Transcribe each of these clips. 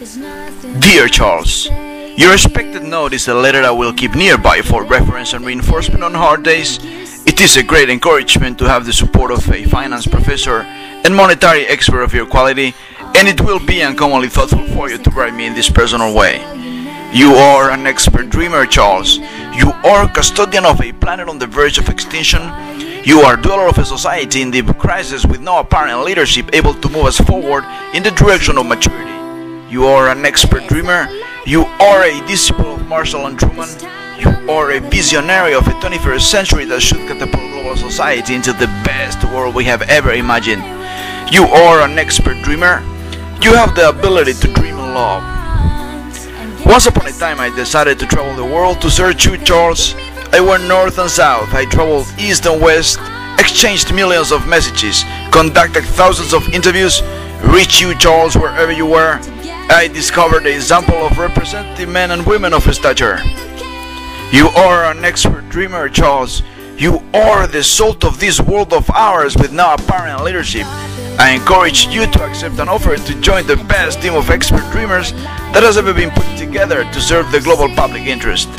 Dear Charles, your expected note is a letter I will keep nearby for reference and reinforcement on hard days. It is a great encouragement to have the support of a finance professor and monetary expert of your quality, and it will be uncommonly thoughtful for you to write me in this personal way. You are an expert dreamer, Charles. You are custodian of a planet on the verge of extinction. You are dweller of a society in deep crisis with no apparent leadership able to move us forward in the direction of maturity. You are an expert dreamer. You are a disciple of Marshall and Truman. You are a visionary of a 21st century that should catapult global society into the best world we have ever imagined. You are an expert dreamer. You have the ability to dream and love. Once upon a time I decided to travel the world to search you, Charles. I went north and south, I traveled east and west, exchanged millions of messages, conducted thousands of interviews, reached you, Charles, wherever you were. I discovered a sample of representative men and women of stature. You are an expert dreamer, Charles. You are the salt of this world of ours with no apparent leadership. I encourage you to accept an offer to join the best team of expert dreamers that has ever been put together to serve the global public interest.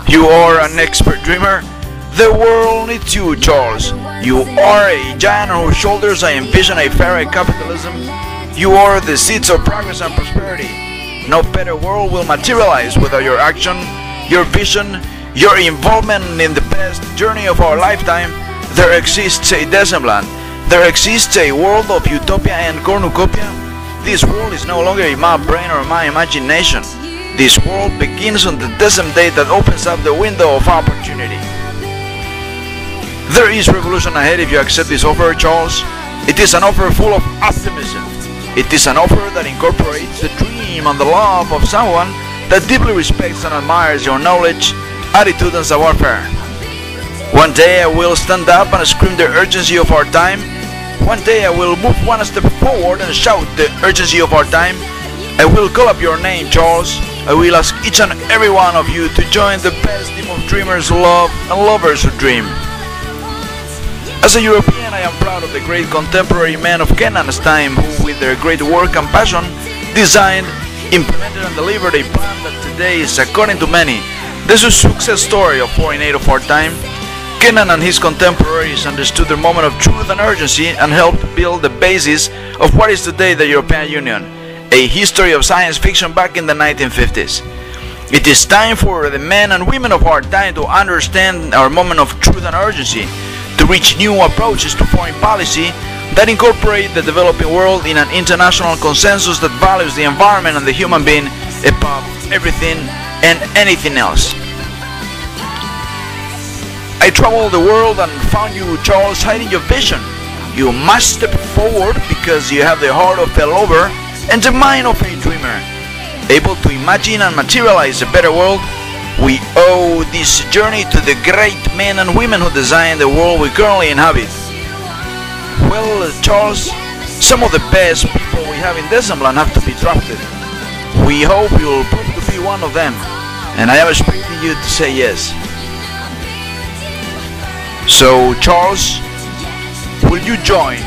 You are an expert dreamer. The world needs you, Charles. You are a giant on whose shoulders I envision a fairer capitalism. You are the seeds of progress and prosperity. No better world will materialize without your action, your vision, your involvement in the best journey of our lifetime. There exists a Decemland. There exists a world of utopia and cornucopia. This world is no longer in my brain or my imagination. This world begins on the Decem day that opens up the window of opportunity. There is revolution ahead if you accept this offer, Charles. It is an offer full of optimism. It is an offer that incorporates the dream and the love of someone that deeply respects and admires your knowledge, attitude and savoir-faire. One day I will stand up and scream the urgency of our time. One day I will move one step forward and shout the urgency of our time. I will call up your name, Charles. I will ask each and every one of you to join the best team of dreamers who love and lovers who dream. As a European, I am proud of the great contemporary men of Kenan's time who, with their great work and passion, designed, implemented and delivered a plan that today is, according to many, the success story of foreign aid of our time. Kenan and his contemporaries understood the moment of truth and urgency and helped build the basis of what is today the European Union, a history of science fiction back in the 1950s. It is time for the men and women of our time to understand our moment of truth and urgency, to reach new approaches to foreign policy that incorporate the developing world in an international consensus that values the environment and the human being above everything and anything else. I traveled the world and found you, Charles, hiding your vision. You must step forward because you have the heart of a lover and the mind of a dreamer. Able to imagine and materialize a better world, we owe this journey to the great men and women who designed the world we currently inhabit. Well, Charles, some of the best people we have in Decemland have to be drafted. We hope you will prove to be one of them, and I am expecting you to say yes. So, Charles, will you join